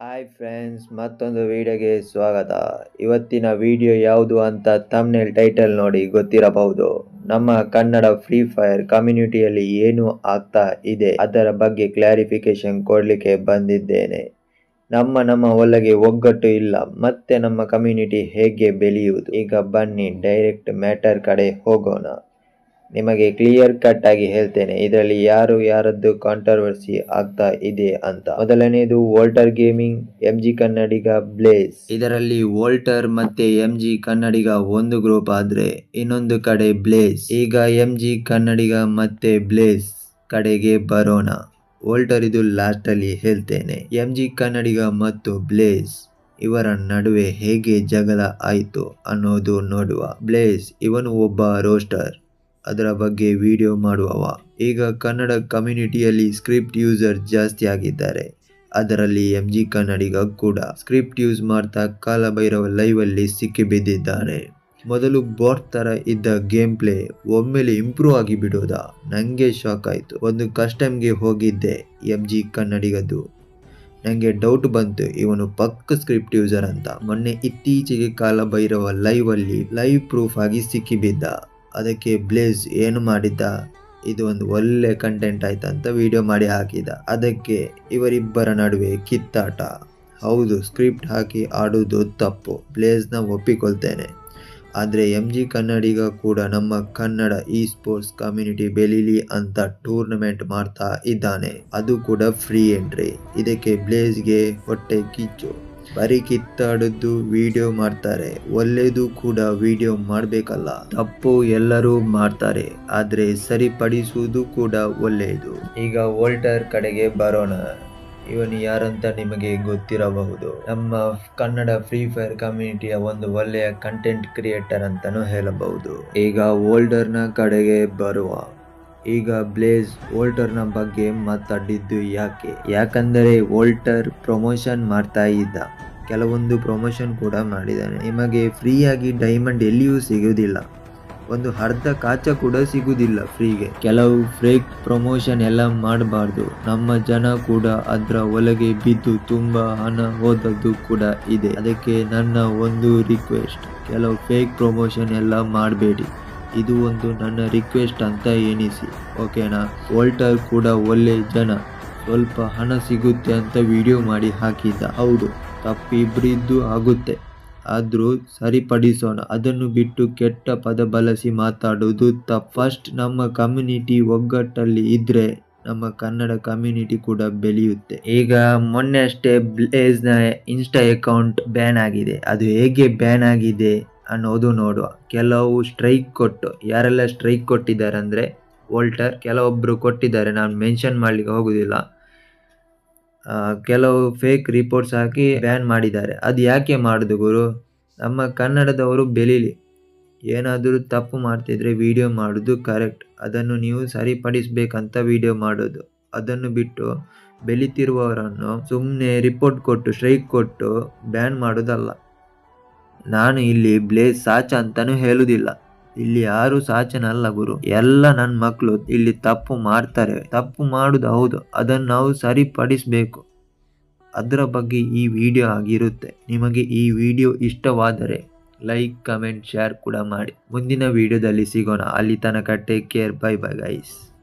Hi friends, ಮತ್ತೊಂದು ವಿಡಿಯೋಗೆ ಸ್ವಾಗತ. ಇವತ್ತಿನ ವಿಡಿಯೋ ಯಾವುದು ಅಂತ ಥಂಬ್ನೇಲ್ ಟೈಟಲ್ ನೋಡಿ ಗೊತ್ತಿರಬಹುದು. ನಮ್ಮ ಕನ್ನಡ ಫ್ರೀ ಫೈರ್ ಕಮ್ಯುನಿಟಿಯಲ್ಲಿ ಏನು ಆಗ್ತಾ ಇದೆ ಅದರ ಬಗ್ಗೆ ಕ್ಲಾರಿಫಿಕೇಶನ್ ಕೊಡ್ಲಿಕ್ಕೆ ಬಂದಿದ್ದೇನೆ. ನಮ್ಮ ಒಳಗೆ ಒಗ್ಗಟ್ಟು ಇಲ್ಲ, ಮತ್ತೆ ನಮ್ಮ ಕಮ್ಯುನಿಟಿ ಹೇಗೆ ಬೆಳೆಯುವುದು? ಈಗ ಬನ್ನಿ ಡೈರೆಕ್ಟ್ ಮ್ಯಾಟರ್ ಕಡೆ ಹೋಗೋಣ. ನಿಮಗೆ ಕ್ಲಿಯರ್ ಕಟ್ ಆಗಿ ಹೇಳ್ತೇನೆ, ಇದರಲ್ಲಿ ಯಾರದ್ದು ಕಾಂಟ್ರವರ್ಸಿ ಆಗ್ತಾ ಇದೆ ಅಂತ. ಮೊದಲನೇದು ವೋಲ್ಟರ್ ಗೇಮಿಂಗ್, MG ಕನ್ನಡಿಗ, ಬ್ಲೇಸ್. ಇದರಲ್ಲಿ ವೋಲ್ಟರ್ ಮತ್ತೆ MG ಕನ್ನಡಿಗ ಒಂದು ಗ್ರೂಪ್ ಆದ್ರೆ ಇನ್ನೊಂದು ಕಡೆ ಬ್ಲೇಸ್. ಈಗ MG ಕನ್ನಡಿಗ ಮತ್ತೆ ಬ್ಲೇಸ್ ಕಡೆಗೆ ಬರೋಣ. ವೋಲ್ಟರ್ ಇದು ಲಾಸ್ಟ್ ಅಲ್ಲಿ ಹೇಳ್ತೇನೆ. MG ಕನ್ನಡಿಗ ಮತ್ತು ಬ್ಲೇಸ್ ಇವರ ನಡುವೆ ಹೇಗೆ ಜಗಳ ಆಯ್ತು ಅನ್ನೋದು ನೋಡುವ. ಬ್ಲೇಸ್ ಇವನು ಒಬ್ಬ ರೋಸ್ಟರ್, ಅದರ ಬಗ್ಗೆ ವಿಡಿಯೋ ಮಾಡುವವ. ಈಗ ಕನ್ನಡ ಕಮ್ಯುನಿಟಿಯಲ್ಲಿ ಸ್ಕ್ರಿಪ್ಟ್ ಯೂಸರ್ ಜಾಸ್ತಿ ಆಗಿದ್ದಾರೆ, ಅದರಲ್ಲಿ MG ಕನ್ನಡಿಗ ಕೂಡ ಸ್ಕ್ರಿಪ್ಟ್ ಯೂಸ್ ಮಾಡ್ತಾ ಕಾಲಭೈರವ ಲೈವ್ ಅಲ್ಲಿ ಸಿಕ್ಕಿ ಬಿದ್ದಿದ್ದಾನೆ. ಮೊದಲು ಬಾಟ್ ತರ ಇದ್ದ ಗೇಮ್ ಪ್ಲೇ ಒಮ್ಮೆಲೆ ಇಂಪ್ರೂವ್ ಆಗಿ ಬಿಡೋದ, ನಂಗೆ ಶಾಕ್ ಆಯ್ತು. ಒಂದು ಕಸ್ಟಮ್ಗೆ ಹೋಗಿದ್ದೆ MG ಕನ್ನಡಿಗದು, ನಂಗೆ ಡೌಟ್ ಬಂತು ಇವನು ಪಕ್ಕ ಸ್ಕ್ರಿಪ್ಟ್ ಯೂಸರ್ ಅಂತ. ಮೊನ್ನೆ ಇತ್ತೀಚೆಗೆ ಕಾಲಭೈರವ ಲೈವ್ ಅಲ್ಲಿ ಲೈವ್ ಪ್ರೂಫ್ ಆಗಿ ಸಿಕ್ಕಿ ಬಿದ್ದ. ಅದಕ್ಕೆ ಬ್ಲೇಸ್ ಏನು ಮಾಡಿದ್ದ, ಇದು ಒಂದು ಒಳ್ಳೆ ಕಂಟೆಂಟ್ ಆಯ್ತಂತ ವಿಡಿಯೋ ಮಾಡಿ ಹಾಕಿದ. ಅದಕ್ಕೆ ಇವರಿಬ್ಬರ ನಡುವೆ ಕಿತ್ತಾಟ. ಹೌದು, ಸ್ಕ್ರಿಪ್ಟ್ ಹಾಕಿ ಆಡುವುದು ತಪ್ಪು, ಬ್ಲೇಸ್ನ ಒಪ್ಪಿಕೊಳ್ತೇನೆ. ಆದರೆ MG ಕನ್ನಡಿಗ ಕೂಡ ನಮ್ಮ ಕನ್ನಡ ಇ ಸ್ಪೋರ್ಟ್ಸ್ ಕಮ್ಯುನಿಟಿ ಬೆಳೀಲಿ ಅಂತ ಟೂರ್ನಮೆಂಟ್ ಮಾಡ್ತಾ ಇದ್ದಾನೆ, ಅದು ಕೂಡ ಫ್ರೀ ಎಂಟ್ರಿ. ಇದಕ್ಕೆ ಬ್ಲೇಸ್ಗೆ ಹೊಟ್ಟೆ ಕಿಚ್ಚು. ಬರೀ ಕಿತ್ತಾಡೋದು ವಿಡಿಯೋ ಮಾಡ್ತಾರೆ, ಒಳ್ಳೇದು ಕೂಡ ವಿಡಿಯೋ ಮಾಡಬೇಕಲ್ಲ. ತಪ್ಪು ಎಲ್ಲರೂ ಮಾಡ್ತಾರೆ, ಆದ್ರೆ ಸರಿಪಡಿಸುವುದು ಕೂಡ ಒಳ್ಳೆಯದು. ಈಗ ವೋಲ್ಟರ್ ಕಡೆಗೆ ಬರೋಣ. ಇವನು ಯಾರಂತ ನಿಮಗೆ ಗೊತ್ತಿರಬಹುದು. ನಮ್ಮ ಕನ್ನಡ ಫ್ರೀ ಫೈರ್ ಕಮ್ಯುನಿಟಿಯ ಒಂದು ಒಳ್ಳೆಯ ಕಂಟೆಂಟ್ ಕ್ರಿಯೇಟರ್ ಅಂತಾನೂ ಹೇಳಬಹುದು. ಈಗ ವೋಲ್ಟರ್ನ ಕಡೆಗೆ ಬರುವ. ಈಗ ಬ್ಲೇಸ್ ವೋಲ್ಟರ್ನ ಬಗ್ಗೆ ಮಾತಾಡಿದ್ದು ಯಾಕಂದರೆ ವೋಲ್ಟರ್ ಪ್ರಮೋಷನ್ ಮಾಡ್ತಾ ಇದ್ದ, ಕೆಲವೊಂದು ಪ್ರಮೋಷನ್ ಕೂಡ ಮಾಡಿದ್ದಾನೆ. ನಿಮಗೆ ಫ್ರೀಯಾಗಿ ಡೈಮಂಡ್ ಎಲ್ಲಿಯೂ ಸಿಗುವುದಿಲ್ಲ, ಒಂದು ಅರ್ಧ ಕಾಚ ಕೂಡ ಸಿಗುವುದಿಲ್ಲ ಫ್ರೀಗೆ. ಕೆಲವು ಫೇಕ್ ಪ್ರಮೋಷನ್ ಎಲ್ಲ ಮಾಡಬಾರ್ದು. ನಮ್ಮ ಜನ ಕೂಡ ಅದರ ಒಳಗೆ ಬಿದ್ದು ತುಂಬಾ ಹಣ ಹೋದದ್ದು ಕೂಡ ಇದೆ. ಅದಕ್ಕೆ ನನ್ನ ಒಂದು ರಿಕ್ವೆಸ್ಟ್, ಕೆಲವು ಫೇಕ್ ಪ್ರಮೋಷನ್ ಎಲ್ಲ ಮಾಡಬೇಡಿ. ಇದು ಒಂದು ನನ್ನ ರಿಕ್ವೆಸ್ಟ್ ಅಂತ ಎಣಿಸಿ, ಓಕೆನಾ? ವೋಲ್ಟರ್ ಕೂಡ ಒಳ್ಳೆ ಜನ, ಸ್ವಲ್ಪ ಹಣ ಸಿಗುತ್ತೆ ಅಂತ ವಿಡಿಯೋ ಮಾಡಿ ಹಾಕಿದ್ದ. ಹೌದು, ತಪ್ಪು ಇಬ್ಬರಿದ್ದು ಆಗುತ್ತೆ, ಆದ್ರೂ ಸರಿಪಡಿಸೋಣ. ಅದನ್ನು ಬಿಟ್ಟು ಕೆಟ್ಟ ಪದ ಬಳಸಿ ಮಾತಾಡೋದು ತಪ್ಪು. ಫಸ್ಟ್ ನಮ್ಮ ಕಮ್ಯುನಿಟಿ ಒಗ್ಗಟ್ಟಲ್ಲಿ ಇದ್ರೆ ನಮ್ಮ ಕನ್ನಡ ಕಮ್ಯುನಿಟಿ ಕೂಡ ಬೆಳೆಯುತ್ತೆ. ಈಗ ಮೊನ್ನೆ ಅಷ್ಟೇ ಬ್ಲೇಸ್ನ ಇನ್ಸ್ಟಾ ಅಕೌಂಟ್ ಬ್ಯಾನ್ ಆಗಿದೆ. ಅದು ಹೇಗೆ ಬ್ಯಾನ್ ಆಗಿದೆ ಅನ್ನೋದು ನೋಡುವ. ಕೆಲವು ಸ್ಟ್ರೈಕ್ ಕೊಟ್ಟು, ಯಾರೆಲ್ಲ ಸ್ಟ್ರೈಕ್ ಕೊಟ್ಟಿದ್ದಾರೆ ಅಂದ್ರೆ ವೋಲ್ಟರ್, ಕೆಲವೊಬ್ರು ಕೊಟ್ಟಿದ್ದಾರೆ, ನಾನು ಮೆನ್ಷನ್ ಮಾಡ್ಲಿಕ್ಕೆ ಹೋಗುದಿಲ್ಲ. ಕೆಲವು ಫೇಕ್ ರಿಪೋರ್ಟ್ಸ್ ಹಾಕಿ ಬ್ಯಾನ್ ಮಾಡಿದ್ದಾರೆ. ಅದು ಯಾಕೆ ಮಾಡುದು ಗುರು? ನಮ್ಮ ಕನ್ನಡದವರು ಬೆಳೀಲಿ. ಏನಾದರೂ ತಪ್ಪು ಮಾಡ್ತಿದ್ರೆ ವಿಡಿಯೋ ಮಾಡೋದು ಕರೆಕ್ಟ್, ಅದನ್ನು ನೀವು ಸರಿಪಡಿಸ್ಬೇಕಂತ ವಿಡಿಯೋ ಮಾಡೋದು. ಅದನ್ನು ಬಿಟ್ಟು ಬೆಳೀತಿರುವವರನ್ನು ಸುಮ್ಮನೆ ರಿಪೋರ್ಟ್ ಕೊಟ್ಟು ಸ್ಟ್ರೈಕ್ ಕೊಟ್ಟು ಬ್ಯಾನ್ ಮಾಡೋದಲ್ಲ. ನಾನು ಇಲ್ಲಿ ಬ್ಲೇಸ್ ಸಾಚ ಅಂತಾನೂ ಹೇಳುದಿಲ್ಲ, ಇಲ್ಲಿ ಯಾರು ಸಾಚನಲ್ಲ ಗುರು, ಎಲ್ಲ ನನ್ನ ಮಕ್ಕಳು ಇಲ್ಲಿ ತಪ್ಪು ಮಾಡ್ತಾರೆ. ತಪ್ಪು ಮಾಡುದು ಹೌದು, ಅದನ್ನು ನಾವು ಸರಿಪಡಿಸಬೇಕು, ಅದರ ಬಗ್ಗೆ ಈ ವಿಡಿಯೋ ಆಗಿರುತ್ತೆ. ನಿಮಗೆ ಈ ವಿಡಿಯೋ ಇಷ್ಟವಾದರೆ ಲೈಕ್, ಕಮೆಂಟ್, ಶೇರ್ ಕೂಡ ಮಾಡಿ. ಮುಂದಿನ ವಿಡಿಯೋದಲ್ಲಿ ಸಿಗೋಣ. ಅಲ್ಲಿ ತನಕ take care, bye bye guys.